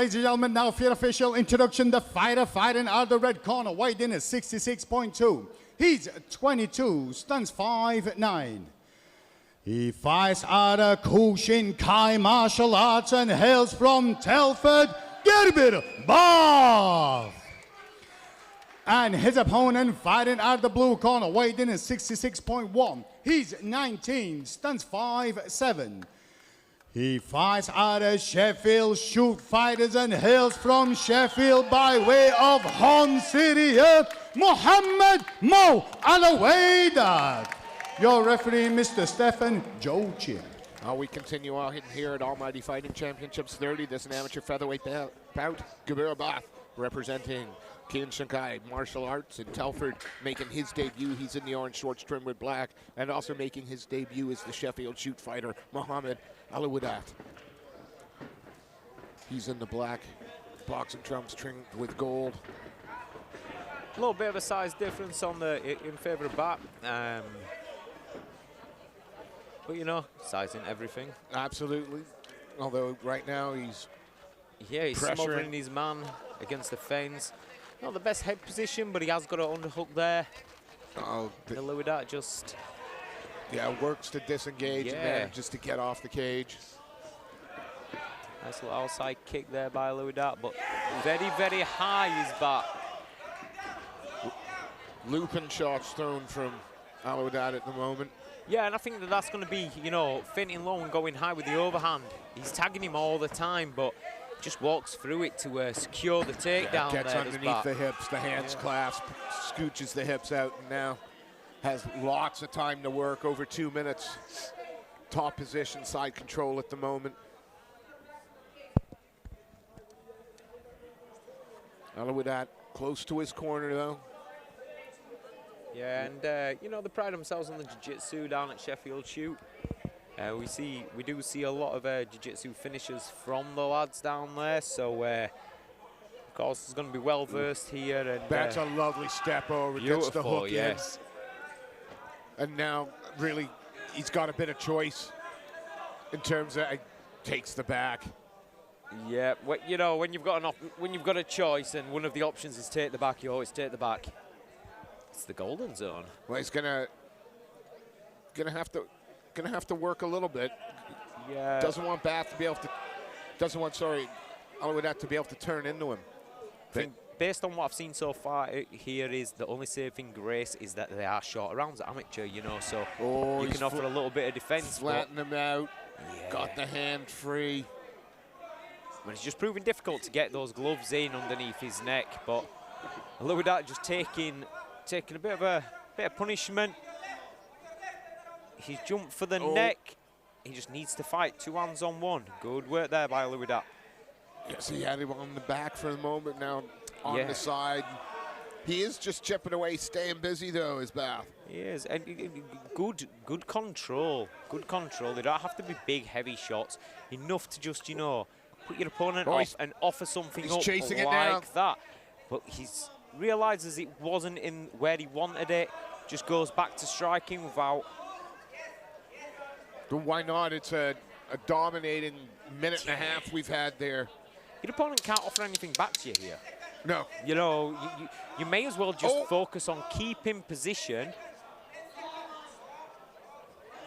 ladies and gentlemen, now for your official introduction, the fighter fighting out of the red corner, weighing in at 66.2. He's 22, stands 5'9". He fights out of Kushin Kai Martial Arts and hails from Telford, Gubir, Batth. And his opponent fighting out of the blue corner, weighed in at 66.1. He's 19, stands 5'7". He fights out of Sheffield Shoot Fighters and hails from Sheffield by way of Horn City, Mohammed Alewidat. Your referee, Mr. Stefan Joe Chin. We continue our hit here at Almighty Fighting Championships 30. This is an amateur featherweight bout. Gubir Batth representing Kushin Kai Martial Arts in Telford, making his debut. He's in the orange shorts trimmed with black, and also making his debut is the Sheffield Shoot fighter, Mohammed Alewidat. He's in the black boxing trunks trimmed with gold. A little bit of a size difference on the in favour of Batth. But you know, size in everything. Absolutely. Although right now he's smothering his man against the fence. Not the best head position, but he has got an underhook there. Alewidat just works to disengage and manages to get off the cage. Nice little outside kick there by Alewidat, but very, very high is Batth. Looping shots thrown from Alewidat at the moment. Yeah, and I think that's going to be, you know, feinting low and going high with the overhand. He's tagging him all the time, but just walks through it to secure the takedown. Gets underneath the hips, the hands clasp, scooches the hips out, and now has lots of time to work, over 2 minutes. Top position, side control at the moment. Alewidat close to his corner, though. Yeah, and you know, they pride themselves on the jiu-jitsu down at Sheffield Shoot. We do see a lot of jiu-jitsu finishers from the lads down there, so of course it's going to be well versed here. And that's a lovely step over, gets the hook in. And now really he's got a bit of choice in terms of takes the back. Yeah, you know, when you've got a choice and one of the options is take the back, you always take the back. It's the golden zone. Well, he's gonna have to work a little bit. Yeah. Doesn't want Batth to be able to. Alewidat to be able to turn into him. I think based on what I've seen so far here, is the only saving grace is that they are shorter rounds, amateur, you know, so you can offer a little bit of defense. Flatten him out. Yeah. Got the hand free. But it's just proving difficult to get those gloves in underneath his neck. But Alewidat just taking a bit of punishment. He's jumped for the neck. He just needs to fight 2 hands on 1. Good work there by Alewidat. Yes, he had him on the back for the moment, now on the side. He is just chipping away, staying busy though, is Batth. He is, and good control. Good control. They don't have to be big, heavy shots. Enough to just, you know, put your opponent off and offer something up chasing it like that. But he's realizes it wasn't in where he wanted it. Just goes back to striking without. But why not? It's a dominating minute and a half we've had there. Your opponent can't offer anything back to you here. No. You know, you may as well just focus on keeping position.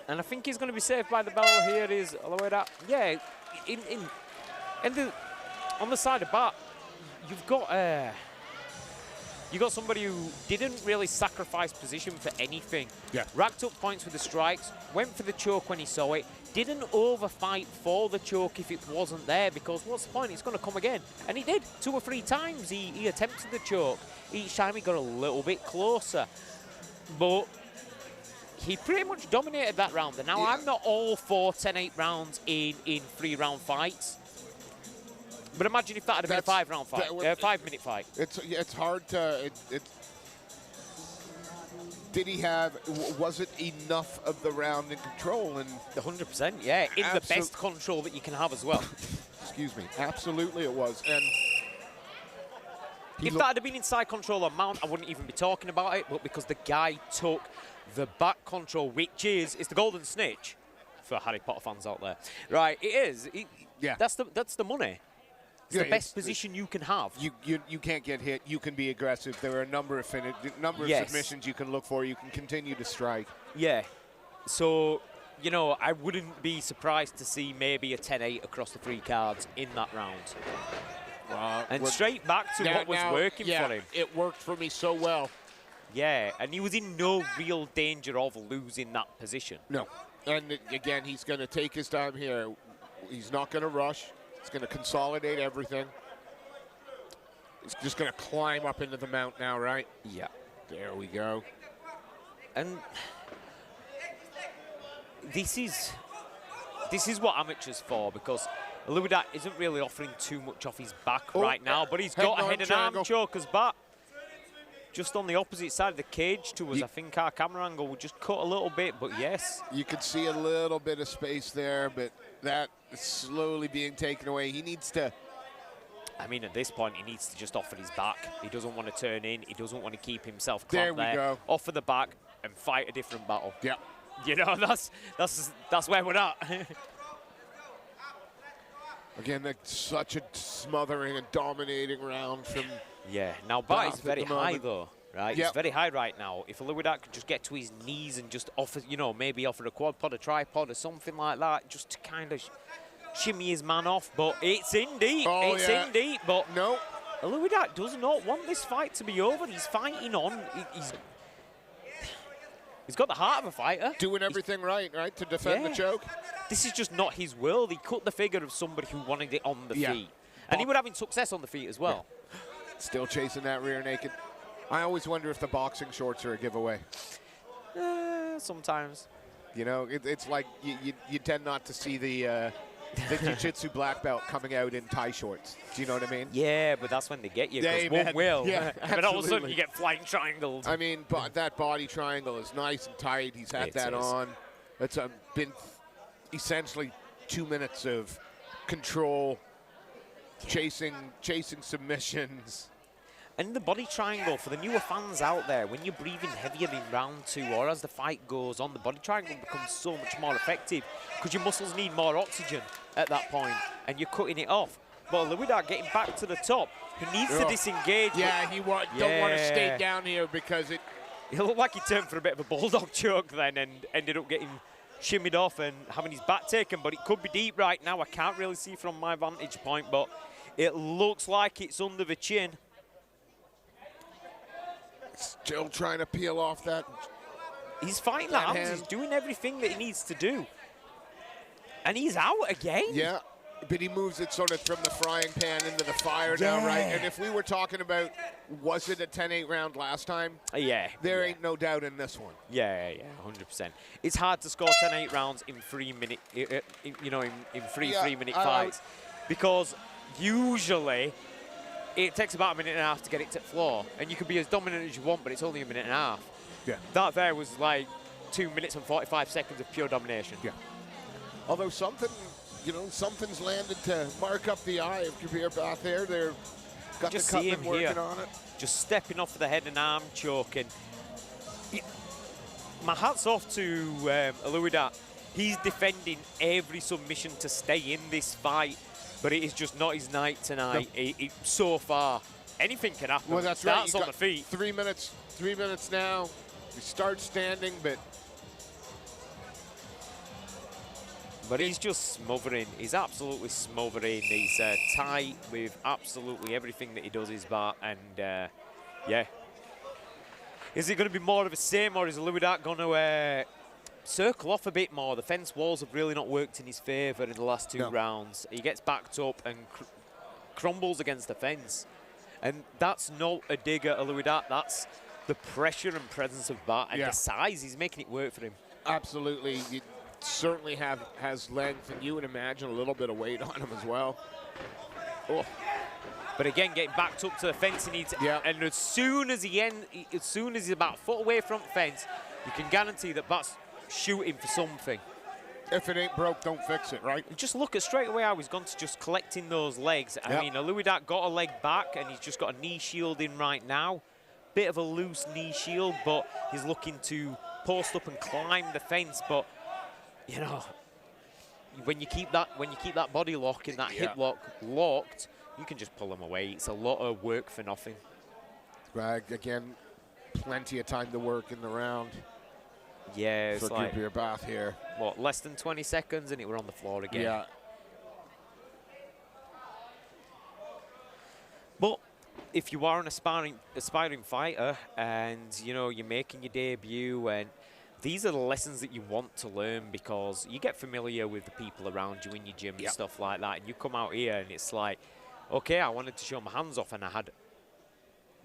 And I think he's going to be saved by the bell here. Is Alewidat. Yeah, on the side of Batth, you've got somebody who didn't really sacrifice position for anything. Yeah. Racked up points with the strikes, went for the choke when he saw it, didn't overfight for the choke if it wasn't there, because what's the point? It's going to come again. And he did. 2 or 3 times he attempted the choke. Each time he got a little bit closer. But he pretty much dominated that round. And now I'm not all for 10-8 rounds in 3-round fights. But imagine if that had been a 5-round fight, 5-minute fight. It's hard to. Did he have? Was it enough of the round in control? And 100%, yeah, in the best control that you can have as well. Excuse me. Absolutely, it was. And if that had been inside control or mount, I wouldn't even be talking about it. But because the guy took the back control, which is the golden snitch for Harry Potter fans out there, right? It is. Yeah. That's the money. It's the best position you can have. You can't get hit. You can be aggressive. There are a number of submissions you can look for. You can continue to strike. Yeah. So, you know, I wouldn't be surprised to see maybe a 10-8 across the 3 cards in that round. And straight back to what was working for him. It worked for me so well. Yeah, and he was in no real danger of losing that position. No. And again, he's going to take his time here. He's not going to rush. He's going to consolidate everything. He's just going to climb up into the mount now, right? Yeah. There we go. And this is what amateurs for, because Alewidat isn't really offering too much off his back right now, but he's got a head and arm choker's back. Just on the opposite side of the cage to us. I think our camera angle will just cut a little bit, but yes. You could see a little bit of space there, but that is slowly being taken away. He needs to... I mean, at this point, he needs to just offer his back. He doesn't want to turn in. He doesn't want to keep himself clamped there. Go. Offer the back and fight a different battle. Yeah. You know, that's where we're at. Again, such a smothering and dominating round from... Yeah, now Batth is very high though, right? He's very high right now. If Alewidat could just get to his knees and just offer, you know, maybe offer a quad pod, a tripod or something like that, just to kind of shimmy his man off, but it's in deep. It's in deep, but no. Alewidat does not want this fight to be over. He's fighting on. He's got the heart of a fighter. Doing everything right, to defend the choke. This is just not his world. He cut the figure of somebody who wanted it on the feet. And he would having success on the feet as well. Still chasing that rear naked. I always wonder if the boxing shorts are a giveaway. Sometimes. You know, it's like you tend not to see the jiu-jitsu black belt coming out in tie shorts. Do you know what I mean? Yeah, but that's when they get you, because one will. Yeah, and all of a sudden you get flying triangles. I mean, but that body triangle is nice and tight. He's had that on. It's been essentially 2 minutes of control, chasing submissions. And the body triangle, for the newer fans out there, when you're breathing heavier in round 2 or as the fight goes on, the body triangle becomes so much more effective because your muscles need more oxygen at that point and you're cutting it off. But Alewidat getting back to the top, he needs to disengage. Yeah, he don't want to stay down here because it looked like he turned for a bit of a bulldog choke then and ended up getting shimmied off and having his back taken, but it could be deep right now. I can't really see from my vantage point, but it looks like it's under the chin. Still trying to peel off that. He's fighting the hands. He's doing everything that he needs to do. And he's out again. Yeah, but he moves it sort of from the frying pan into the fire now, right? And if we were talking about, was it a 10-8 round last time? There ain't no doubt in this one. Yeah, 100%. It's hard to score 10-8 rounds in 3 minute, you know, in three-minute fights, because usually it takes about a minute and a half to get it to the floor, and you can be as dominant as you want, but it's only a minute and a half. Yeah. That there was like 2 minutes and 45 seconds of pure domination. Yeah. Although something's landed to mark up the eye of Gubir Batth there. They're got the cutman working on it. Just stepping off the head and arm choke. And my hat's off to Alewidat. He's defending every submission to stay in this fight, but it is just not his night tonight. No. So far, anything can happen. Well, that's right. On the feet. 3 minutes. 3 minutes now. We start standing, but he's just smothering. He's absolutely smothering. He's tight with absolutely everything that he does is back. And yeah. Is it going to be more of the same, or is Alewidat going to circle off a bit more? The fence walls have really not worked in his favour in the last 2 rounds. He gets backed up and crumbles against the fence. And that's not a dig at Alewidat. That's the pressure and presence of Batth and the size. He's making it work for him. Absolutely. It certainly has length, and you would imagine a little bit of weight on him as well. Oh. But again, getting backed up to the fence, he needs. And as soon as he's about a foot away from the fence, you can guarantee that Batth's shooting for something. If it ain't broke, don't fix it, right? Just look at straight away how he's gone to just collecting those legs. I mean, Alewidat got a leg back, and he's just got a knee shield in right now. Bit of a loose knee shield, but he's looking to post up and climb the fence. But you know, when you keep that body lock and that hip lock locked, you can just pull them away. It's a lot of work for nothing. Again, plenty of time to work in the round. Yeah, it's for like Gubir Batth here. what, less than 20 seconds and it were on the floor again. Yeah. But if you are an aspiring fighter and, you know, you're making your debut, and these are the lessons that you want to learn, because you get familiar with the people around you in your gym and stuff like that, and you come out here and it's like, okay, I wanted to show my hands off and I had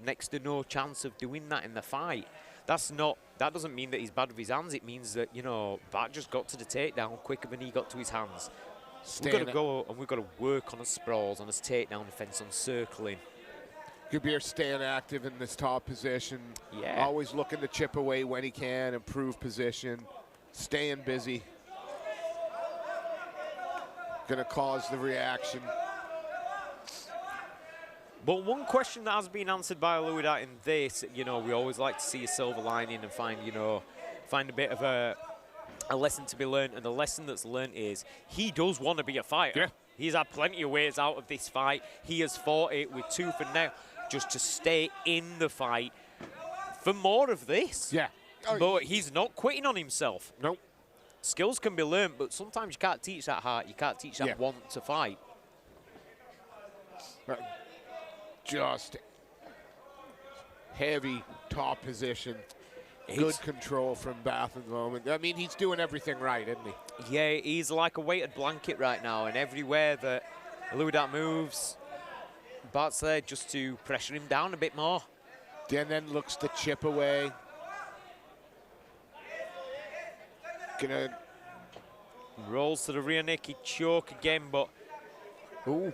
next to no chance of doing that in the fight. That doesn't mean that he's bad with his hands. It means that, you know, Bat just got to the takedown quicker than he got to his hands. We've got to go and we've got to work on his sprawls, on his takedown defense, on circling. Gubir staying active in this top position. Yeah. Always looking to chip away when he can, improve position, staying busy. Gonna cause the reaction. But one question that has been answered by Alewidat in this, you know, we always like to see a silver lining and find a bit of a lesson to be learned. And the lesson that's learned is he does want to be a fighter. Yeah. He's had plenty of ways out of this fight. He has fought it with tooth and nail just to stay in the fight for more of this. Yeah. But he's not quitting on himself. Nope. Skills can be learned, but sometimes you can't teach that heart. You can't teach that want to fight. Just heavy top position. Good control from Batth at the moment. I mean, he's doing everything right, isn't he? Yeah, he's like a weighted blanket right now, and everywhere that Alewidat moves, Batth's there just to pressure him down a bit more. And then looks to chip away. Rolls to the rear naked choke again, but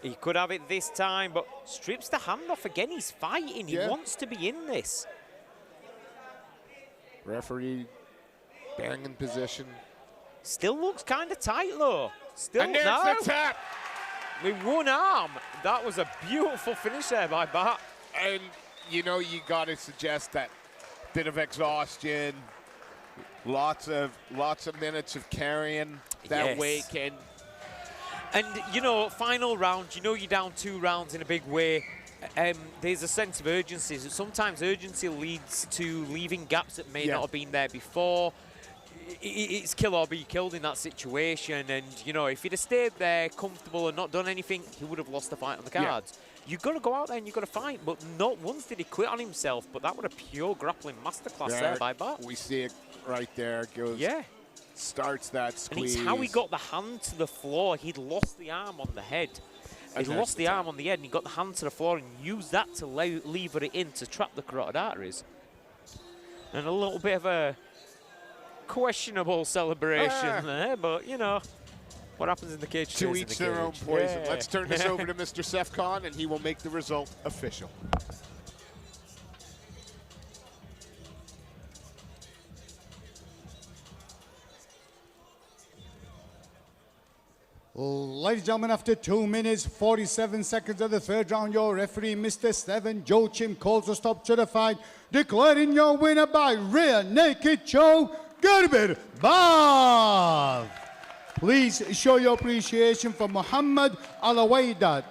he could have it this time, but strips the hand off again. He's fighting. He wants to be in this. Referee banging position. Still looks kind of tight, though. Still, and there's the tap. With one arm. That was a beautiful finish there by Batth. And, you know, you got to suggest that bit of exhaustion, lots of minutes of carrying that weight can. And, you know, final round, you know you're down 2 rounds in a big way. There's a sense of urgency. Sometimes urgency leads to leaving gaps that may not have been there before. It's kill or be killed in that situation. And, you know, if he'd have stayed there comfortable and not done anything, he would have lost the fight on the cards. You've got to go out there and you've got to fight. But not once did he quit on himself. But that was a pure grappling masterclass there by Batth. We see it right there. Goes. Starts that squeeze. And it's how he got the hand to the floor. He'd lost the arm on the head. He'd lost the arm on the head, and he got the hand to the floor and used that to lever it in to trap the carotid arteries. And a little bit of a questionable celebration there, but, you know, what happens in the cage to each their own poison. Let's turn this over to Mr. Sefcon, and he will make the result official. Ladies and gentlemen, after 2 minutes, 47 seconds of the third round, your referee, Mr. Steven Joe Chim, calls a stop to the fight, declaring your winner by rear naked choke, Gubir Batth. Please show your appreciation for Mohammed Alewidat.